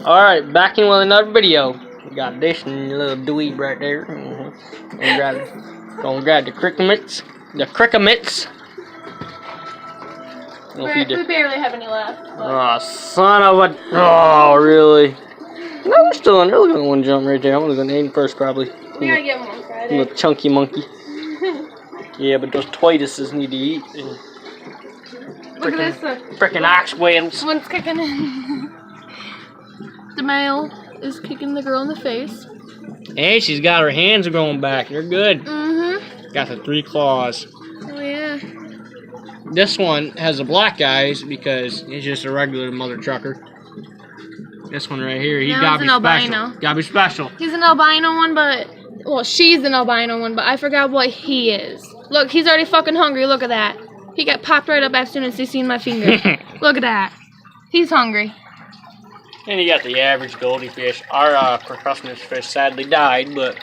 Alright, back in with another video. We got this little dweeb right there. Gonna grab the cricket mitts. We barely have any left. Oh, son of a... Oh, really? No, we're still on there. Look at one jump right there. I'm gonna go aim first, probably. We gotta get one Friday. Little chunky monkey. Yeah, but those tortoises need to eat. Look at this. Frickin' ox whales. One's kicking in. The male is kicking the girl in the face. Hey, she's got her hands growing back. They're good. Mm-hmm. Got the 3 claws. Oh, yeah. This one has the black eyes because he's just a regular mother trucker. This one right here, he's gotta be special. Gotta be special. He's an albino one, but... Well, she's an albino one, but I forgot what he is. Look, he's already fucking hungry. Look at that. He got popped right up as soon as he seen my finger. Look at that. He's hungry. And you got the average goldie fish. Our Christmas fish sadly died, but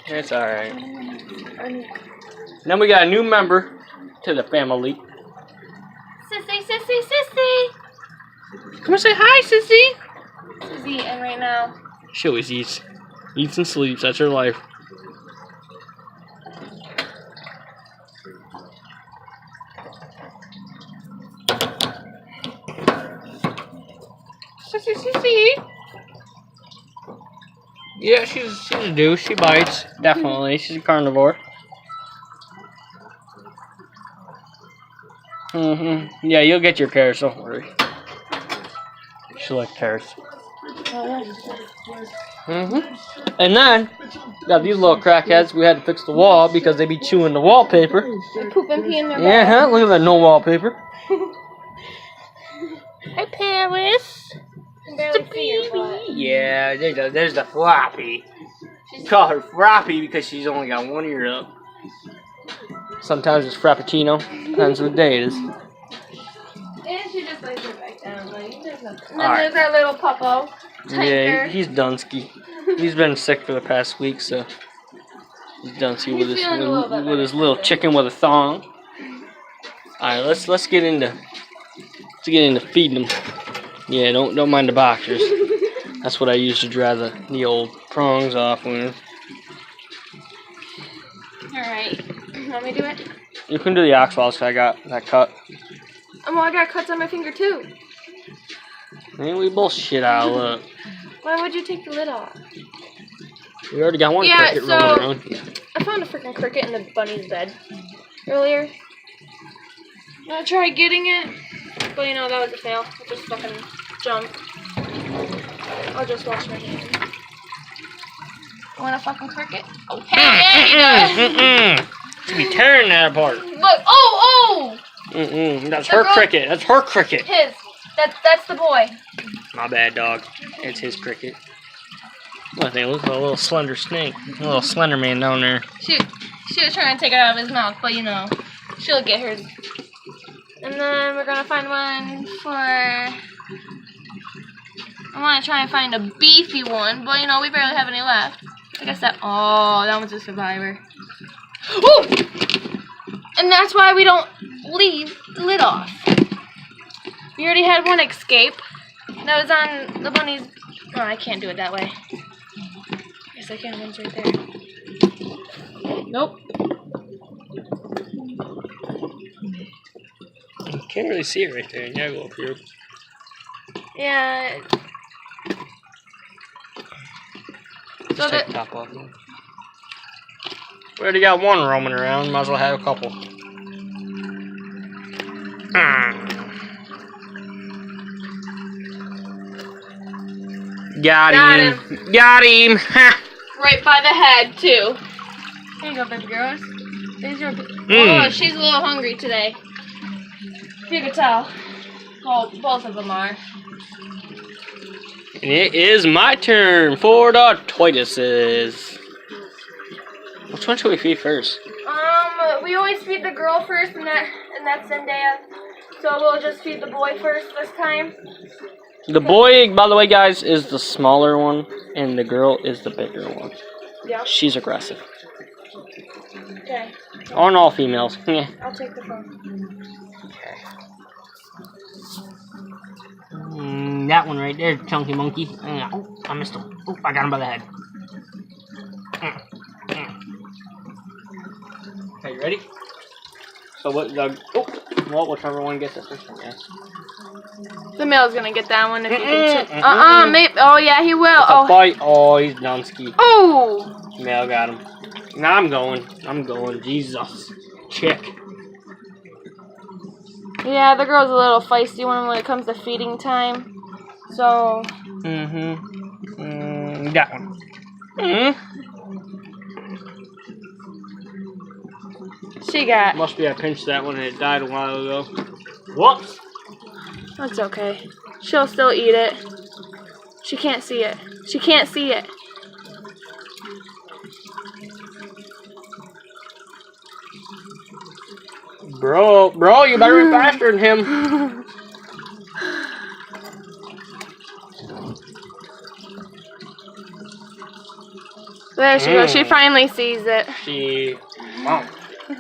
it's alright. Then we got a new member to the family. Sissy, Sissy, Sissy. Come and say hi, Sissy. She's eating right now. She always eats and sleeps. That's her life. Sissy, Sissy. Yeah, she's a deuce. She bites. Definitely. She's a carnivore. Yeah, you'll get your carrots, don't worry. She likes carrots. And then, got these little crackheads. We had to fix the wall because they be chewing the wallpaper. They poop and pee in their Yeah, look at that, no wallpaper. Hi, Paris. The baby. Yeah, there's the floppy. We call her Floppy because she's only got one ear up. Sometimes it's Frappuccino. Depends what day it is. And she just lays her back down. Like, and then there's our little puppo. Yeah, he's Dunsky. He's been sick for the past week, so he's Dunsky with his little chicken with a thong. Alright, let's get into feeding them. Yeah, don't mind the boxers. That's what I use to dry the old prongs off with. Alright. Want me to do it? You can do the ox balls because I got that cut. Oh, well, I got cuts on my finger too. Man, we bullshit out of luck. Why would you take the lid off? We already got one cricket rolling around. I found a freaking cricket in the bunny's bed earlier. I tried getting it, but you know, that was a fail. It just fucking jumped. I'll just wash my hands. Want a fucking cricket? Oh, hell yeah, he does! Should be tearing that apart. Look, oh! That's her cricket. That's her cricket. His. That's the boy. My bad, dog. It's his cricket. Look, they look like a little slender snake. A little slender man down there. She was trying to take it out of his mouth, but you know, she'll get hers. And then we're gonna find one for... I want to try and find a beefy one, but you know, we barely have any left. I guess that... Oh, that one's a survivor. Ooh! And that's why we don't leave the lid off. We already had one escape. That was on the bunny's... Oh, I can't do it that way. Yes, I can. One's right there. Nope. You can't really see it right there. You gotta go up here. Yeah. Just take the top off. We already got one roaming around. Might as well have a couple. Got him. Got him. Ha. Right by the head, too. There you go, baby girls. There's your... Oh, she's a little hungry today. You can tell. Well, both of them are. And it is my turn for the tortoises. Which one should we feed first? We always feed the girl first, and that's Zendaya. So we'll just feed the boy first this time. The boy, by the way, guys, is the smaller one, and the girl is the bigger one. Yeah. She's aggressive. Okay. On all females. I'll take the phone. Okay. That one right there, chunky monkey. Oh, I missed him. Oh, I got him by the head. Okay, you ready? So what, Doug? Oh, well, whichever one gets it first, I guess. The male's gonna get that one if you can. Maybe. Oh yeah, he will. Oh, fight. Oh, he's Dunsky. Oh. Male got him. Now I'm going. Jesus. Chick. Yeah, the girl's a little feisty one when it comes to feeding time. So. That one. She got. Must be I pinched that one and it died a while ago. Whoops. That's okay. She'll still eat it. She can't see it. She can't see it. Bro, you better be faster than him. There she goes. She finally sees it. Wow.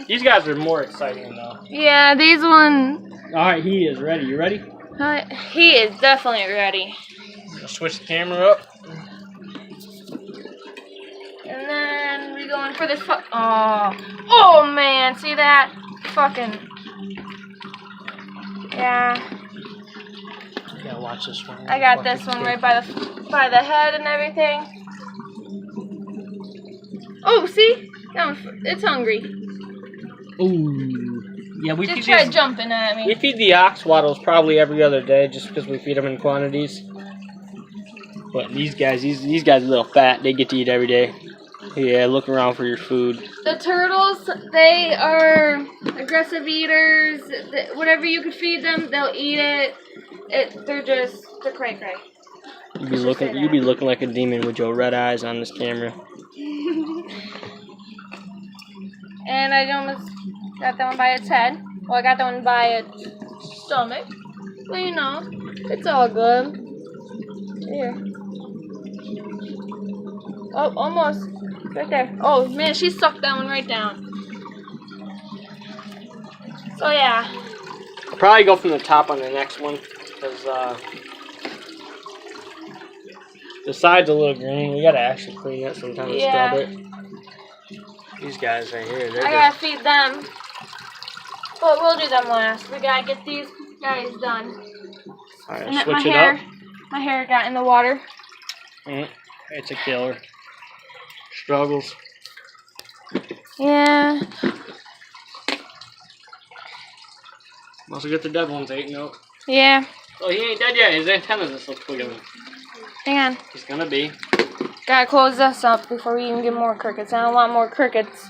These guys are more exciting though. Yeah, these ones. Alright, he is ready. You ready? He is definitely ready. Switch the camera up. And then we going for this. Oh man, see that? Fucking. Yeah. You gotta watch this one. I got this one right by the head and everything. Oh, see? It's hungry. Ooh. Yeah, we just tried jumping at me. We feed the oxwaddles probably every other day just because we feed them in quantities. But these guys are a little fat. They get to eat every day. Yeah, look around for your food. The turtles, they are aggressive eaters. Whatever you could feed them, they'll eat it. They're cray cray. You be looking like a demon with your red eyes on this camera. And I almost got that one by its head. Well, I got that one by its stomach. Well, you know, it's all good. Here. Oh, almost. Right there. Oh, man, she sucked that one right down. So, yeah. I'll probably go from the top on the next one, because the side's a little green. We gotta actually clean it sometimes and scrub it. These guys right here, I gotta feed them. But we'll do them last. We gotta get these guys done. Alright, switch it up. My hair got in the water. It's a killer. Struggles. Yeah. Also get the dead ones eaten up. Yeah. Oh, he ain't dead yet. His antennas are still twiggling. Hang on. He's gonna be. Gotta close this up before we even get more crickets. I don't want more crickets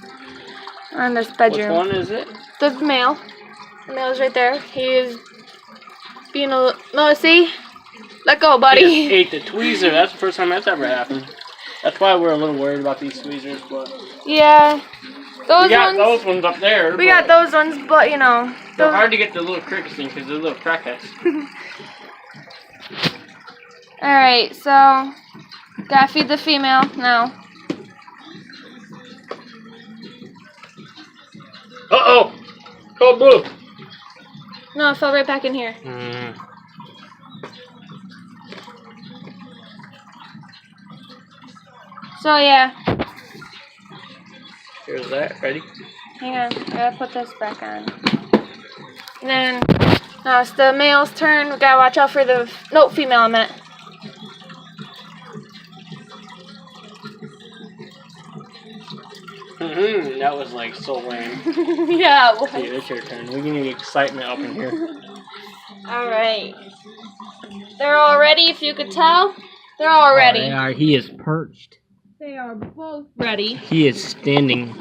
in this bedroom. Which one is it? The male. The male's right there. He is being a... No, see? Let go, buddy. He just ate the tweezer. That's the first time that's ever happened. That's why we're a little worried about these tweezers, but... Yeah. We got those ones up there. We got those ones, but, you know... They're hard to get the little crickets in because they're little crackheads. Alright, so... Gotta feed the female now. Uh-oh! Cold blue! No, it fell right back in here. So, yeah. Here's that. Ready? Hang on. I gotta put this back on. And then, now it's the male's turn. We gotta watch out for the... No, female I meant. That was like so lame. Yeah, it was. Okay, it's your turn. We need excitement up in here. Alright. They're all ready, if you could tell. They're all ready. They are. He is perched. They are both ready. He is standing.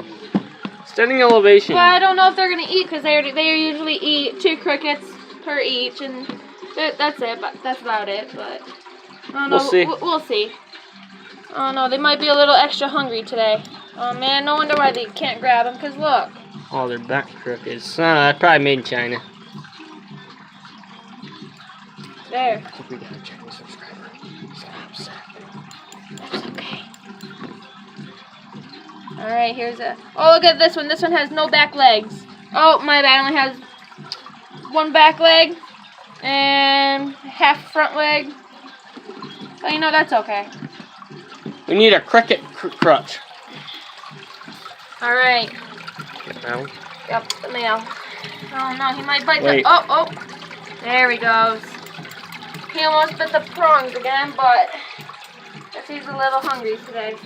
Standing elevation. But I don't know if they're gonna eat because they usually eat 2 crickets per each, and that's it. But that's about it. But I don't know. We'll see. We'll see. Oh no, they might be a little extra hungry today. Oh man, no wonder why they can't grab them. Cause look. Oh, their back crooked. That's probably made in China. There. I think we got a Chinese subscriber. So upset. That's okay. Alright, here's a... Oh, look at this one. This one has no back legs. Oh, my bad. It only has 1 back leg. And half front leg. But you know, that's okay. We need a cricket crutch. Alright. Now. Yep, the male. Oh no, he might bite Wait. the. Oh. There he goes. He almost bit the prongs again, but guess he's a little hungry today.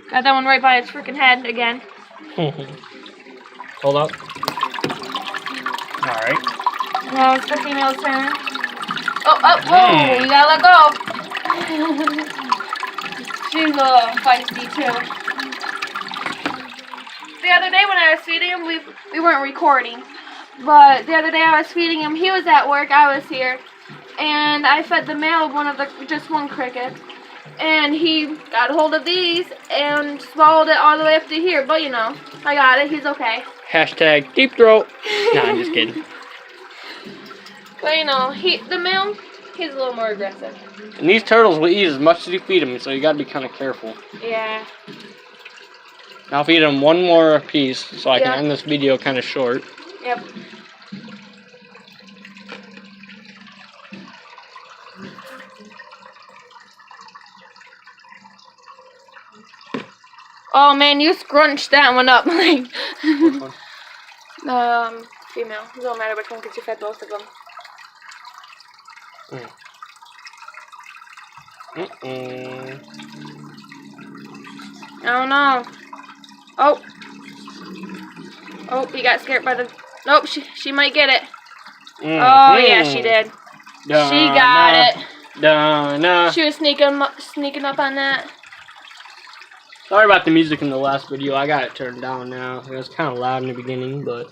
Got that one right by its freaking head again. Hold up. Alright. Now it's the female's turn. Oh, whoa, you gotta let go. She's a little feisty too. The other day when I was feeding him, we weren't recording, but the other day I was feeding him, he was at work, I was here, and I fed the male just one cricket, and he got a hold of these and swallowed it all the way up to here, but you know, I got it, he's okay. Hashtag deep throat. Nah, I'm just kidding. But you know, the male, he's a little more aggressive. And these turtles will eat as much as you feed them, so you gotta be kind of careful. Yeah. I'll feed them one more piece so I can end this video kind of short. Yep. Oh man, you scrunched that one up. Like, Which one? Female. It don't matter which one because you fed both of them. I don't know. Oh, he got scared by the. Nope, she might get it. Oh yeah, she did. She got it. She was sneaking up on that. Sorry about the music in the last video. I got it turned down now. It was kind of loud in the beginning, but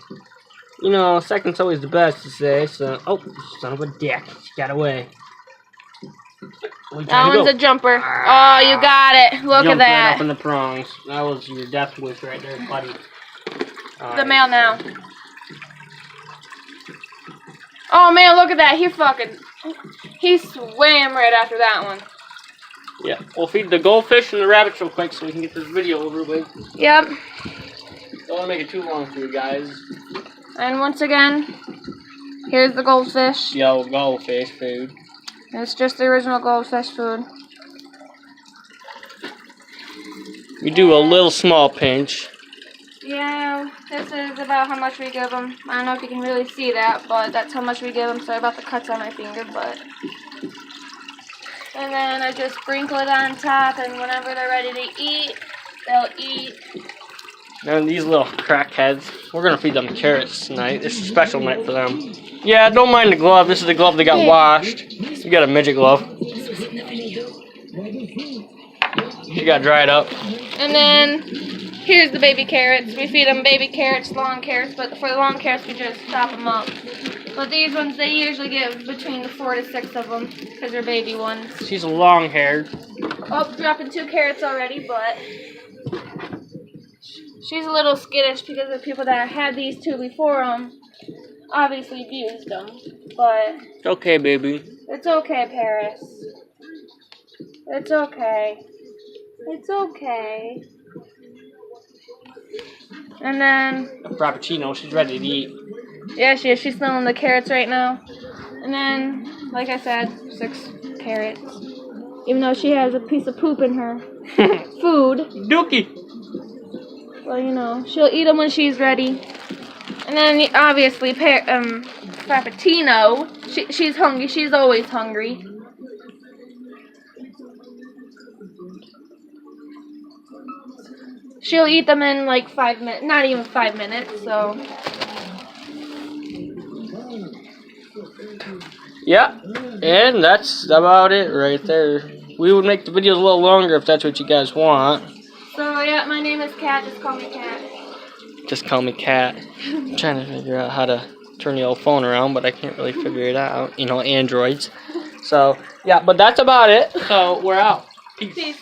you know, second's always the best to say. So, oh, son of a dick, she got away. That one's a jumper. Oh, you got it. Look at that. Right up in the prongs. That was your death wish right there, buddy. The male now. Oh man, look at that. He swam right after that one. Yeah, we'll feed the goldfish and the rabbits real quick so we can get this video over with. Yep. Don't want to make it too long for you guys. And once again, here's the goldfish. Yo, goldfish food. It's just the original goldfish food. We do a little small pinch. Yeah, this is about how much we give them. I don't know if you can really see that, but that's how much we give them. Sorry about the cuts on my finger, but... And then I just sprinkle it on top, and whenever they're ready to eat, they'll eat. And these little crackheads, we're going to feed them carrots tonight. It's a special night for them. Yeah, don't mind the glove. This is the glove that got washed. You got a midget glove. This was in the video. You got dried up. And then, here's the baby carrots. We feed them baby carrots, long carrots, but for the long carrots, we just chop them up. But these ones, they usually get between 4 to 6 of them, because they're baby ones. She's long-haired. Oh, dropping 2 carrots already, but... She's a little skittish because the people that had these 2 before them obviously abused them. But... It's okay, baby. It's okay, Paris. It's okay. It's okay. And then... A frappuccino, she's ready to eat. Yeah, she is. She's smelling the carrots right now. And then, like I said, 6 carrots. Even though she has a piece of poop in her food. Dookie! Well, you know, she'll eat them when she's ready. And then, obviously, Frappuccino, she's hungry. She's always hungry. She'll eat them in like 5 minutes. Not even 5 minutes, so... Yeah, and that's about it right there. We would make the videos a little longer if that's what you guys want. So, yeah, my name is Kat. Just call me Kat. Just call me Kat. I'm trying to figure out how to turn the old phone around, but I can't really figure it out. You know, androids. So, yeah, but that's about it. So, we're out. Peace.